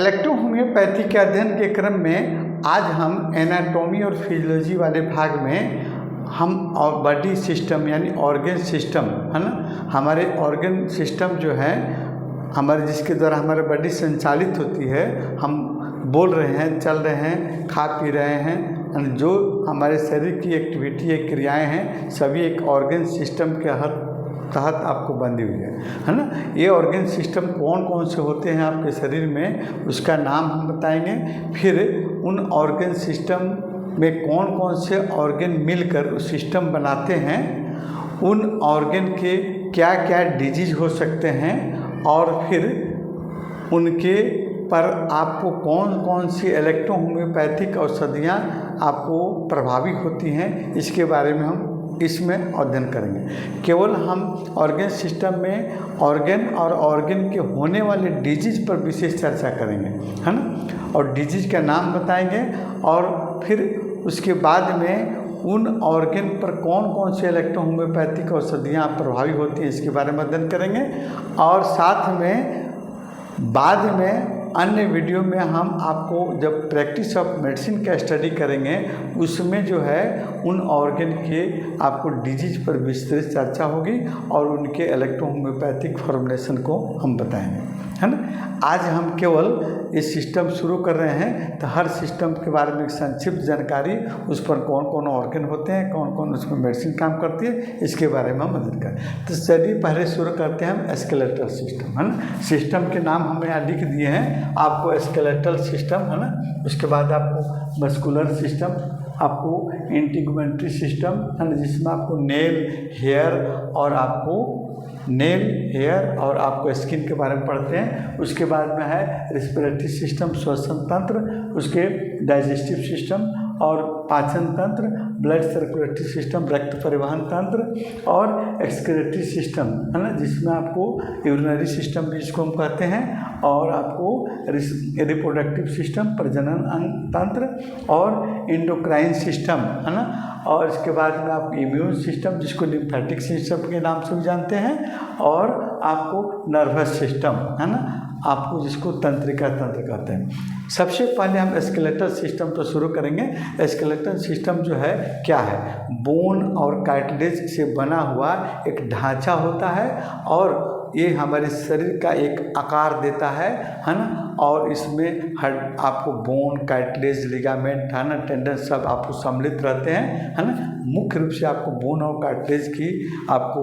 Electrohomoeopathy के अध्ययन के क्रम में आज हम एनाटॉमी और फिजियोलॉजी वाले भाग में हम और बॉडी सिस्टम यानी ऑर्गन सिस्टम है ना, हमारे ऑर्गन सिस्टम जो है हमारे जिसके द्वारा हमारी बॉडी संचालित होती है, हम बोल रहे हैं, चल रहे हैं, खा पी रहे हैं, जो हमारे शरीर की एक्टिविटी या क्रियाएं हैं सभी एक ऑर्गन सिस्टम के तहत आपको बंधी हुई है ना। ये ऑर्गन सिस्टम कौन कौन से होते हैं आपके शरीर में उसका नाम हम बताएंगे। फिर उन ऑर्गन सिस्टम में कौन कौन से ऑर्गन मिलकर उस सिस्टम बनाते हैं, उन ऑर्गन के क्या क्या डिजीज हो सकते हैं और फिर उनके पर आपको कौन कौन सी इलेक्ट्रोहोम्योपैथिक औषधियाँ आपको प्रभावी होती हैं, इसके बारे में हम इसमें अध्ययन करेंगे। केवल हम ऑर्गन सिस्टम में ऑर्गन और ऑर्गन के होने वाले डिजीज पर विशेष चर्चा करेंगे, है ना, और डिजीज का नाम बताएंगे और फिर उसके बाद में उन ऑर्गन पर कौन कौन से इलेक्ट्रोहोम्योपैथिक औषधियाँ प्रभावी होती हैं इसके बारे में अध्ययन करेंगे। और साथ में बाद में अन्य वीडियो में हम आपको जब प्रैक्टिस ऑफ मेडिसिन का स्टडी करेंगे उसमें जो है उन ऑर्गन के आपको डिजीज पर विस्तृत चर्चा होगी और उनके इलेक्ट्रोहोम्योपैथिक फॉर्मुलेशन को हम बताएंगे, है ना। आज हम केवल इस सिस्टम शुरू कर रहे हैं तो हर सिस्टम के बारे में एक संक्षिप्त जानकारी, उस पर कौन कौन ऑर्गन होते हैं, कौन कौन उसमें मेडिसिन काम करती है, इसके बारे में हम अध्ययन करें। तो चलिए पहले शुरू करते हैं हम स्केलेटल सिस्टम, है ना। सिस्टम के नाम हमने यहाँ लिख दिए हैं आपको, स्केलेटल सिस्टम, है ना। उसके बाद आपको मस्कुलर सिस्टम, आपको इंटीगुमेंट्री सिस्टम, है ना, जिसमें आपको नेल हेयर और आपको स्किन के बारे में पढ़ते हैं। उसके बाद में है रेस्पिरेटरी सिस्टम, श्वसन तंत्र, उसके डाइजेस्टिव सिस्टम और पाचन तंत्र, ब्लड सर्कुलेटरी सिस्टम, रक्त परिवहन तंत्र और एक्सक्रीटरी सिस्टम, है ना, जिसमें आपको यूरिनरी सिस्टम भी जिसको हम कहते हैं, और आपको रिप्रोडक्टिव सिस्टम, प्रजनन अंग तंत्र और एंडोक्राइन सिस्टम, है ना। और इसके बाद में आपको इम्यून सिस्टम जिसको लिम्फेटिक सिस्टम के नाम से भी जानते हैं, और आपको नर्वस सिस्टम, है ना, आपको जिसको तंत्रिका तंत्र कहते हैं। सबसे पहले हम स्केलेटल सिस्टम तो शुरू करेंगे। स्केलेटल सिस्टम जो है क्या है, बोन और कार्टिलेज से बना हुआ एक ढांचा होता है और ये हमारे शरीर का एक आकार देता है ना। और इसमें हर आपको बोन, कार्टिलेज, लिगामेंट, है ना, टेंडन सब आपको सम्मिलित रहते हैं, है ना। मुख्य रूप से आपको बोन और कार्टिलेज की आपको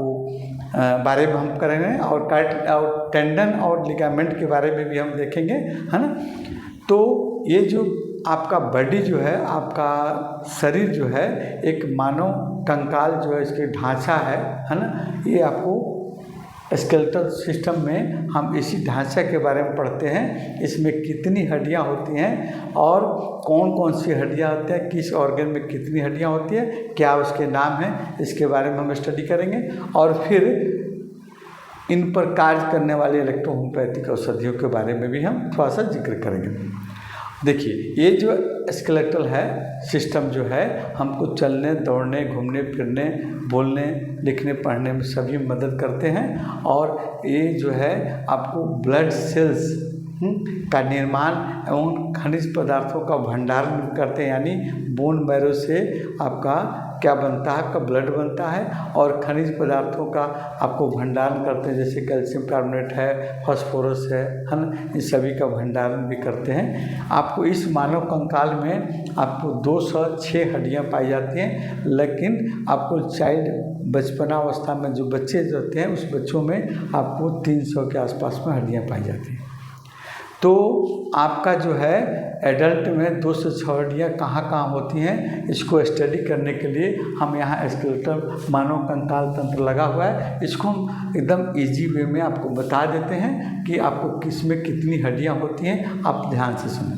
बारे में हम करेंगे और टेंडन और लिगामेंट के बारे में भी हम देखेंगे, है ना। तो ये जो आपका बॉडी जो है, आपका शरीर जो है, एक मानव कंकाल जो है इसके ढांचा है ना। ये आपको स्केलेटल सिस्टम में हम इसी ढांचा के बारे में पढ़ते हैं। इसमें कितनी हड्डियां होती हैं और कौन कौन सी हड्डियां होती हैं, किस ऑर्गन में कितनी हड्डियां होती हैं, क्या उसके नाम हैं, इसके बारे में हम स्टडी करेंगे। और फिर इन पर कार्य करने वाले इलेक्ट्रोहोम्योपैथिक औषधियों के बारे में भी हम थोड़ा सा जिक्र करेंगे। देखिए, ये जो स्केलेटल है सिस्टम जो है हमको चलने, दौड़ने, घूमने फिरने, बोलने, लिखने, पढ़ने में सभी मदद करते हैं। और ये जो है आपको ब्लड सेल्स का निर्माण एवं खनिज पदार्थों का भंडारण करते हैं, यानी बोन मैरो से आपका क्या बनता है, आपका ब्लड बनता है और खनिज पदार्थों का आपको भंडारण करते हैं, जैसे कैल्शियम कार्बोनेट है, फास्फोरस है ना, इन सभी का भंडारण भी करते हैं। आपको इस मानव कंकाल में आपको 206 हड्डियाँ पाई जाती हैं, लेकिन आपको चाइल्ड बचपना अवस्था में जो बच्चे होते हैं उस बच्चों में आपको 300 के आसपास में हड्डियाँ पाई जाती हैं। तो आपका जो है एडल्ट में 2 से 6 हड्डियाँ कहाँ कहाँ होती हैं, इसको स्टडी करने के लिए हम यहाँ स्केलेटल मानव कंकाल तंत्र लगा हुआ है। इसको हम एकदम इजी वे में आपको बता देते हैं कि आपको किस में कितनी हड्डियाँ होती हैं। आप ध्यान से सुनें।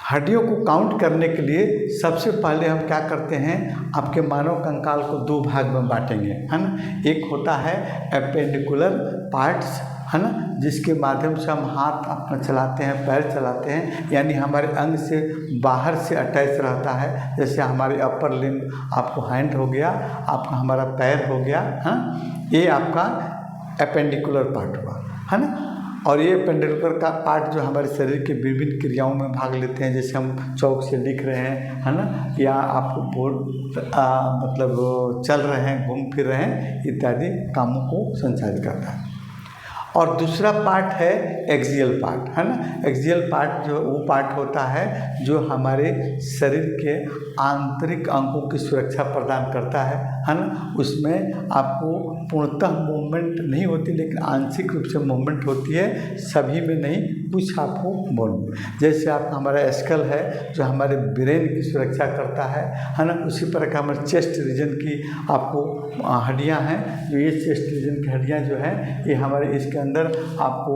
हड्डियों को काउंट करने के लिए सबसे पहले हम क्या करते हैं, आपके मानव कंकाल को 2 भाग में बांटेंगे, है ना। एक होता है एपेंडिकुलर पार्ट्स, है ना, जिसके माध्यम से हम हाथ अपना चलाते हैं, पैर चलाते हैं, यानी हमारे अंग से बाहर से अटैच रहता है। जैसे हमारे अपर लिम्ब आपको हैंड हो गया, आपका हमारा पैर हो गया, हाँ, ये आपका एपेंडिकुलर पार्ट हुआ, है ना। और ये पेंडिकुलर का पार्ट जो हमारे शरीर के विभिन्न क्रियाओं में भाग लेते हैं, जैसे हम चौक से लिख रहे हैं, है ना, या आपको बोर्ड मतलब चल रहे हैं, घूम फिर रहे हैं, इत्यादि कामों को संचालित करता है। और दूसरा पार्ट है एक्सियल पार्ट, है ना। एक्सियल पार्ट जो वो पार्ट होता है जो हमारे शरीर के आंतरिक अंगों की सुरक्षा प्रदान करता है ना। उसमें आपको पूर्णतः मूवमेंट नहीं होती, लेकिन आंशिक रूप से मूवमेंट होती है, सभी में नहीं, कुछ आपको मूवमेंट। जैसे आप हमारा स्कल है जो हमारे ब्रेन की सुरक्षा करता है ना। उसी प्रकार हमारे चेस्ट रीजन की आपको हड्डियां हैं, जो ये चेस्ट रीजन की हड्डियां जो हैं ये हमारे इसके अंदर आपको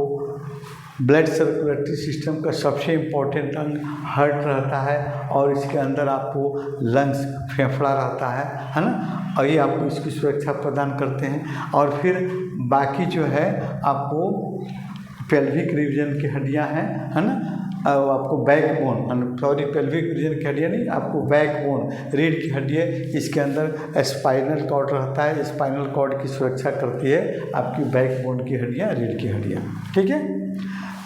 ब्लड सर्कुलेटरी सिस्टम का सबसे इम्पोर्टेंट अंग हार्ट रहता है, और इसके अंदर आपको लंग्स फेफड़ा रहता है ना, और ये आपको इसकी सुरक्षा प्रदान करते हैं। और फिर बाकी जो है आपको पेल्विक रीजन की हड्डियां हैं, है ना, और आपको बैकबोन, सॉरी पेल्विक रीजन की हड्डियाँ नहीं, आपको बैकबोन रीढ़ की हड्डियाँ, इसके अंदर स्पाइनल कॉर्ड रहता है, स्पाइनल कॉर्ड की सुरक्षा करती है आपकी बैकबोन की हड्डियाँ, रीढ़ की हड्डियाँ। ठीक है,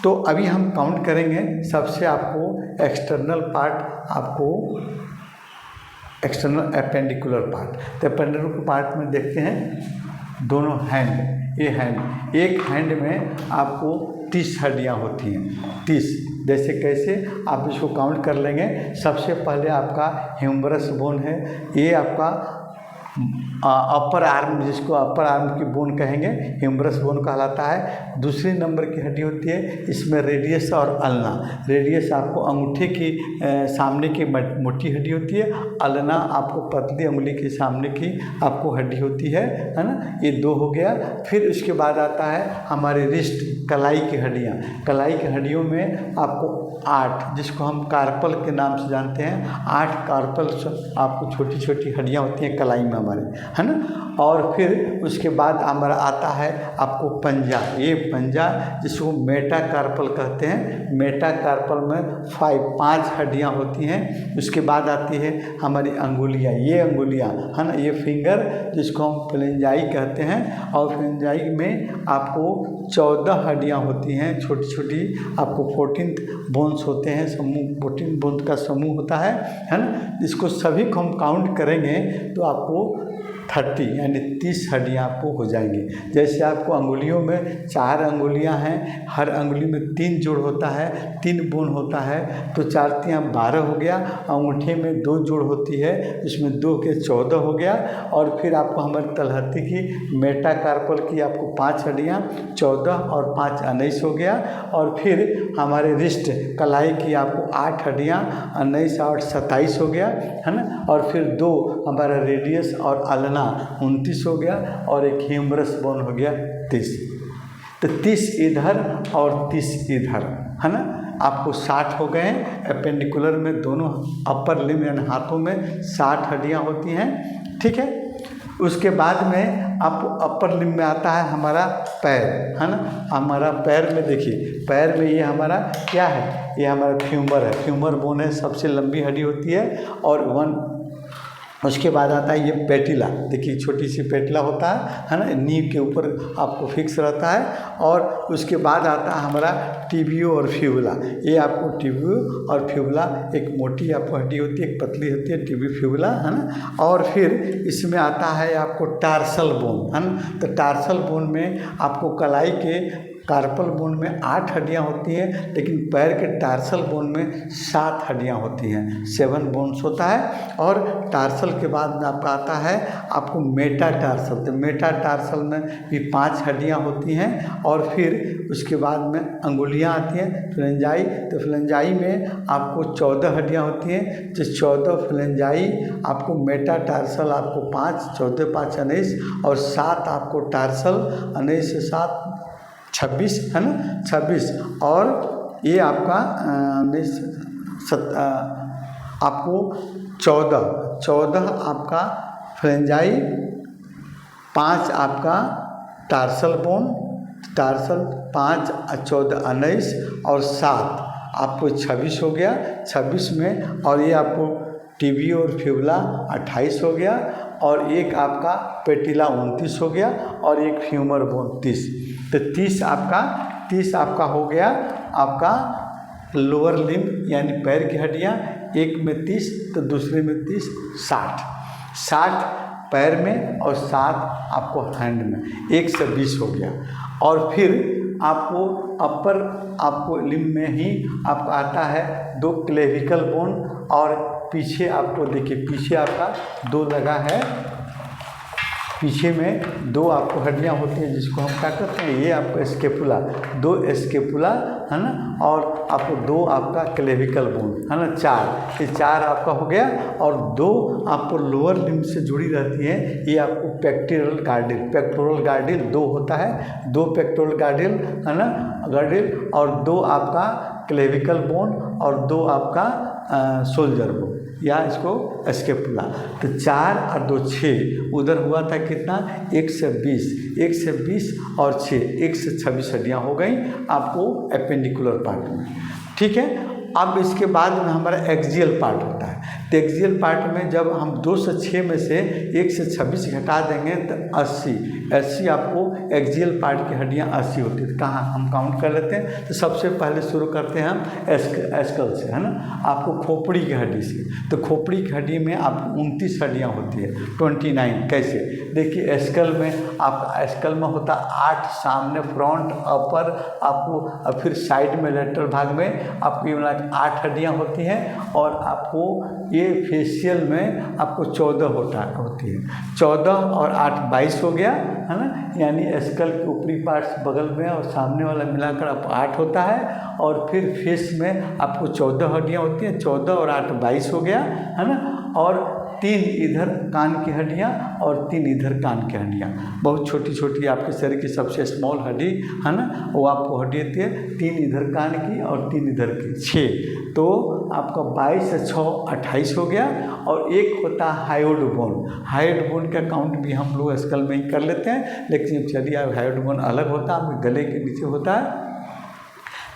तो अभी हम काउंट करेंगे। सबसे आपको एक्सटर्नल पार्ट, आपको एक्सटर्नल एपेंडिकुलर पार्ट, तो एपेंडिकुलर पार्ट में देखते हैं दोनों हैंड, ये हैंड, एक हैंड में आपको 30 हड्डियाँ होती हैं, 30। जैसे कैसे आप इसको काउंट कर लेंगे। सबसे पहले आपका ह्यूमरस बोन है, ये आपका अपर आर्म, जिसको अपर आर्म की बोन कहेंगे, ह्यूमरस बोन कहलाता है। दूसरी नंबर की हड्डी होती है, इसमें रेडियस और अल्ना। रेडियस आपको अंगूठे की सामने की मोटी हड्डी होती है, अल्ना आपको पतली उंगली के सामने की आपको हड्डी होती है ना। ये 2 हो गया। फिर उसके बाद आता है हमारे रिस्ट, कलाई की हड्डियाँ। कलाई की हड्डियों में आपको 8, जिसको हम कार्पल के नाम से जानते हैं, 8 कार्पल आपको छोटी छोटी हड्डियाँ होती हैं कलाई में हमारे, है ना। और फिर उसके बाद हमारा आता है आपको पंजा, ये पंजा जिसको मेटाकार्पल कहते हैं। मेटाकार्पल में 5 हड्डियाँ होती हैं। उसके बाद आती है हमारी अंगुलियाँ, ये अंगुलियाँ, है ना, ये फिंगर जिसको हम फ्लेंजाई कहते हैं। और फ्लेंजाई में आपको 14 हड्डियाँ होती हैं, छोटी छोटी, आपको 14 बोन्स होते हैं, समूह 14 बोन्स का समूह होता है ना। इसको सभी को हम काउंट करेंगे तो आपको 30 यानी 30 हड्डियाँ आपको हो जाएंगी। जैसे आपको अंगुलियों में 4 अंगुलियाँ हैं, हर अंगुली में 3 जोड़ होता है, 3 बोन होता है, तो 4 3 12 हो गया। अंगूठे में 2 जोड़ होती है, इसमें 2 के 14 हो गया। और फिर आपको हमारी तलहटी की मेटाकार्पल की आपको 5 हड्डियाँ, 14 और 5 19 हो गया। और फिर हमारे रिस्ट कलाई की आपको 8 हड्डियाँ, 19 और 27 हो गया, है ना। और फिर 2 हमारा रेडियस और अल्ना 29 हो गया, और एक ह्यूमरस बोन हो गया 30। तो 30 इधर और 30 इधर, है ना, आपको 60 हो गए। एपेंडिकुलर में दोनों अपर लिम्ब यानी हाथों में 60 हड्डियाँ होती हैं। ठीक है, उसके बाद में आप अपर लिम्ब में आता है हमारा पैर, है ना। हमारा पैर में देखिए, पैर में ये हमारा क्या है, ये हमारा फ्यूमर है, फ्यूमर बोन है, सबसे लंबी हड्डी होती है। और उसके बाद आता है ये पेटिला, देखिए छोटी सी पेटिला होता है ना, नी के ऊपर आपको फिक्स रहता है। और उसके बाद आता है हमारा टिबियो और फ्यूबुला। ये आपको टिबियो और फ्यूबुला, एक मोटी आपको हड्डी होती है, एक पतली होती है, टिबियो फ्यूबुला, है ना। और फिर इसमें आता है आपको टार्सल बोन, है ना। तो टार्सल बोन में आपको कलाई के कार्पल बोन में 8 हड्डियाँ होती हैं, लेकिन पैर के टार्सल बोन में 7 हड्डियाँ होती हैं, 7 बोन्स होता है। और टार्सल के बाद में आपका आता है आपको मेटाटार्सल। तो मेटाटार्सल में भी 5 हड्डियाँ होती हैं। और फिर उसके बाद में अंगुलियाँ आती हैं, फ्लेंजाई। तो फ्लेंजाई में आपको 14 हड्डियाँ होती हैं, जो 14 फ्लेंजाई आपको मेटाटार्सल आपको 5, 14 5 19, और 7 आपको टार्सल, 19 से 7 26, है ना, 26। और ये आपका आपको 14 आपका फ्लेंजाई, 5 आपका टार्सल बोन, टार्सल 5 14 19, और 7 आपको 26 हो गया, 26 में। और ये आपको टिबियो और फ्यूबुला 28 हो गया, और एक आपका पेटिला 29 हो गया, और एक फ्यूमर बोन 30। तो 30 आपका 30 आपका हो गया आपका लोअर लिम्ब यानी पैर की हड्डियाँ, एक में 30 तो दूसरे में 30, 60 पैर में और 7 आपको हैंड में, 120 हो गया। और फिर आपको अपर आपको लिम्ब में ही आपको आता है 2 क्लेविकल बोन, और पीछे आपको देखिए पीछे आपका 2 लगा है, पीछे में 2 आपको हड्डियाँ होती हैं जिसको हम क्या करते हैं, ये आपका स्केपुला, 2 स्केपुला है ना, और आपको 2 आपका क्लेविकल बोन है ना, 4, ये 4 आपका हो गया। और 2 आपको लोअर लिम्ब से जुड़ी रहती है, ये आपको पेक्टोरल गार्डिल 2 होता है, 2 पेक्टोरल गार्डिल है ना, गार्डिल, और 2 आपका क्लेविकल बोन और 2 आपका शोल्डर बोन या इसको स्केपुला। तो 4 और 2 6, उधर हुआ था कितना, 120 और 6, 126 हड्डियाँ हो गई आपको एपेंडिकुलर पार्ट में। ठीक है। अब इसके बाद में हमारा एक्सियल पार्ट होता है। तो एक्सियल पार्ट में जब हम 206 में से 126 घटा देंगे तो 80 आपको एक्सियल पार्ट की हड्डियाँ 80 होती है। तो कहाँ हम काउंट कर लेते हैं, तो सबसे पहले शुरू करते हैं हम एस्कल से, है ना, आपको खोपड़ी की हड्डी से। तो खोपड़ी की हड्डी में आपको 29 हड्डियाँ होती है, 29। कैसे, देखिए एस्कल में आपका एस्कल में होता 8 सामने फ्रंट अपर आपको, और फिर साइड में लेटरल भाग में आपको ये 8 हड्डियाँ होती हैं, और आपको ये फेशियल में आपको 14 होती है। 14 और 8 22 हो गया, है ना, यानी एस्कल के ऊपरी पार्ट्स बगल में और सामने वाला मिलाकर आपको 8 होता है। और फिर फेस में आपको 14 हड्डियाँ होती हैं, 14 और 8 22 हो गया, है ना, और 3 इधर कान की हड्डियाँ और 3 इधर कान की हड्डियाँ, बहुत छोटी छोटी आपके शरीर की सबसे स्मॉल हड्डी है ना, वो आपको हड्डी देती है, 3 इधर कान की और 3 इधर की, 6। तो आपका 22 से 6 28 हो गया। और एक होता है हायोड बोन। हायोड बोन का काउंट भी हम लोग स्कल में ही कर लेते हैं, लेकिन चलिए अब हायोड बोन अलग होता है, आपके गले के नीचे होता है।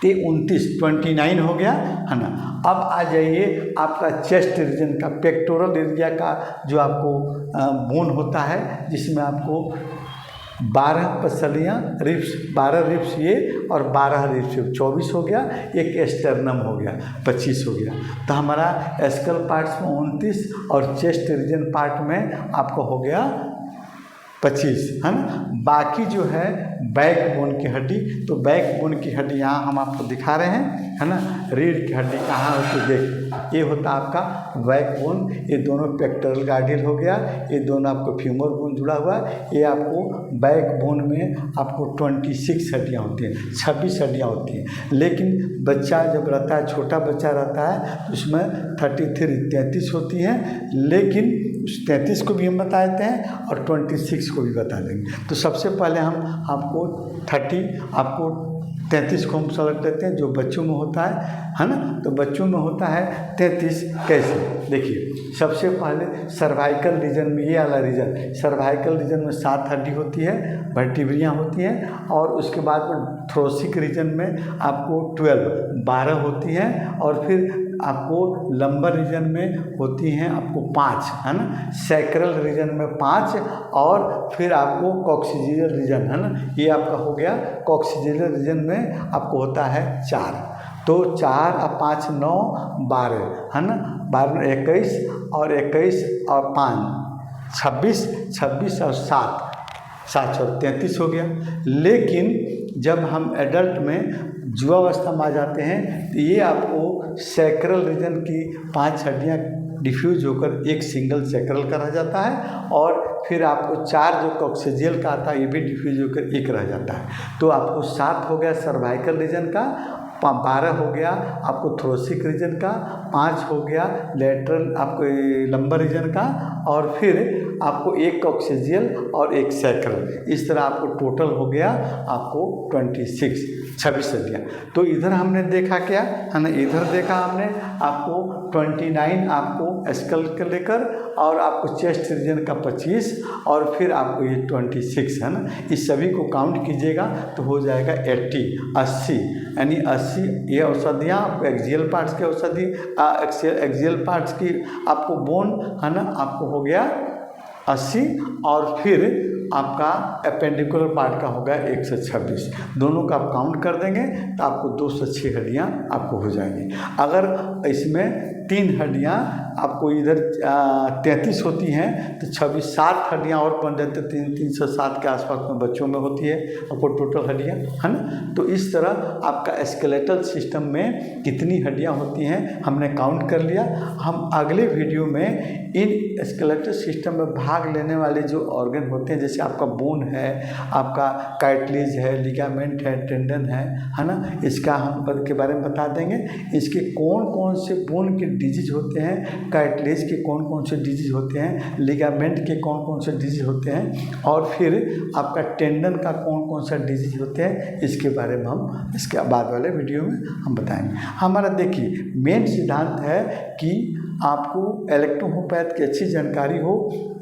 तो 29 हो गया, है ना। अब आ जाइए आपका चेस्ट रीजन का, पेक्टोरल एरिया का जो आपको बोन होता है, जिसमें आपको 12 पसलियाँ रिब्स, 12 रिब्स ये और 12 रिब्स 24 हो गया। एक एस्टर्नम हो गया, 25 हो गया। तो हमारा एस्कल पार्ट्स में 29 और चेस्ट रीजन पार्ट में आपको हो गया 25, है ना। बाकी जो है बैक बोन की हड्डी, तो बैक बोन की हड्डी यहाँ हम आपको दिखा रहे हैं, है ना। रीढ़ की हड्डी कहाँ होती है, देख ये होता है आपका बैक बोन, ये दोनों पेक्टोरल गार्डियल हो गया, ये दोनों आपको फ्यूमर बोन जुड़ा हुआ है। ये आपको बैक बोन में आपको 26 हड्डियाँ होती हैं, 26 हड्डियाँ होती हैं। लेकिन बच्चा जब रहता है, छोटा बच्चा रहता है, तो उसमें 33 होती हैं, लेकिन 33 को भी हम बता देते हैं और 26 को भी बता देंगे। तो सबसे पहले हम आपको 33 को हम सेलेक्ट करते हैं, जो बच्चों में होता है ना। तो बच्चों में होता है 33। कैसे, देखिए सबसे पहले सर्वाइकल रीजन में, ये वाला रीजन सर्वाइकल रीजन में 7 हड्डी होती है, वर्टिब्रियाँ होती हैं। और उसके बाद में थ्रोसिक रीजन में आपको 12 होती हैं। और फिर आपको लंबर रीजन में होती हैं आपको 5, है ना। सैक्रल रीजन में 5, और फिर आपको कॉक्सिजियल रीजन, है ना, ये आपका हो गया। कॉक्सिजियल रीजन में आपको होता है 4। तो 4 और 5 9 12, है ना, 12 21 और 21 और 5 26 और 7 और 33 हो गया। लेकिन जब हम एडल्ट में युवावस्था में आ जाते हैं, तो ये आपको सैक्रल रीजन की 5 हड्डियाँ डिफ्यूज होकर एक सिंगल सैक्रल का रह जाता है। और फिर आपको 4 जो कॉक्सिजियल का आता है, ये भी डिफ्यूज होकर एक रह जाता है। तो आपको 7 हो गया सर्वाइकल रीजन का, 12 हो गया आपको थ्रोसिक रीजन का, 5 हो गया लेटरल आपको लंबर रीजन का, और फिर आपको एक कॉक्सिजियल और एक सैक्रल। इस तरह आपको टोटल हो गया आपको 26 हड्डियाँ। तो इधर हमने देखा क्या, है ना, इधर देखा हमने आपको 29 आपको स्कल के लेकर, और आपको चेस्ट रीजन का 25, और फिर आपको ये 26, है ना। इस सभी को काउंट कीजिएगा तो हो जाएगा 80, यानी 80 ये औषधियाँ आपको एक्सियल पार्ट्स की औषधि, एक्सियल पार्ट्स की आपको बोन, है ना, आपको हो गया 80। और फिर आपका अपेंडिकुलर पार्ट का होगा 126। दोनों का आप काउंट कर देंगे तो आपको 206 हड्डियाँ आपको हो जाएंगी। अगर इसमें 3 हड्डियाँ आपको इधर 33 होती हैं तो 60 हड्डियाँ और बन जाते, 307 के आसपास में बच्चों में होती है आपको टोटल हड्डियाँ, है ना। तो इस तरह आपका स्केलेटल सिस्टम में कितनी हड्डियाँ होती हैं हमने काउंट कर लिया। हम अगले वीडियो में इन स्केलेटल सिस्टम में भाग लेने वाले जो ऑर्गन होते हैं, जैसे आपका बोन है, आपका कार्टिलेज है, लिगामेंट है, टेंडन है ना, इसका हम के बारे में बता देंगे। इसके कौन कौन से बोन के डिजीज होते हैं, कार्टिलेज के कौन कौन से डिजीज होते हैं, लिगामेंट के कौन कौन से डिजीज होते हैं, और फिर आपका टेंडन का कौन कौन सा डिजीज होते हैं, इसके बारे में हम इसके बाद वाले वीडियो में हम बताएंगे। हमारा देखिए मेन सिद्धांत है कि आपको इलेक्ट्रोहोम्योपैथ की अच्छी जानकारी हो।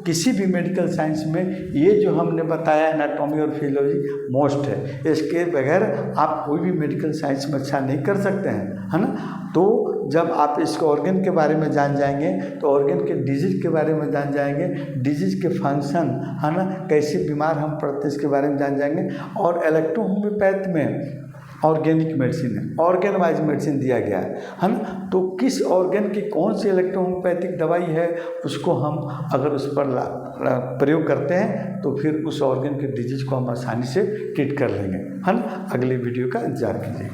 किसी भी मेडिकल साइंस में ये जो हमने बताया एनाटॉमी और फिजियोलॉजी मोस्ट है, इसके बगैर आप कोई भी मेडिकल साइंस में अच्छा नहीं कर सकते हैं, है ना। तो जब आप इस ऑर्गन के बारे में जान जाएंगे तो ऑर्गन के डिजीज के बारे में जान जाएंगे, डिजीज के फंक्शन, है ना, कैसे बीमार हम पड़ते हैं इसके बारे में जान जाएंगे। और इलेक्ट्रोहोम्योपैथ में ऑर्गेनिक मेडिसिन है, ऑर्गन वाइज मेडिसिन दिया गया है ना। तो किस ऑर्गन की कौन सी इलेक्ट्रोहोम्योपैथिक दवाई है उसको हम अगर उस पर प्रयोग करते हैं तो फिर उस ऑर्गन के डिजीज को हम आसानी से ट्रीट कर लेंगे, है ना। अगले वीडियो का इंतजार कीजिए।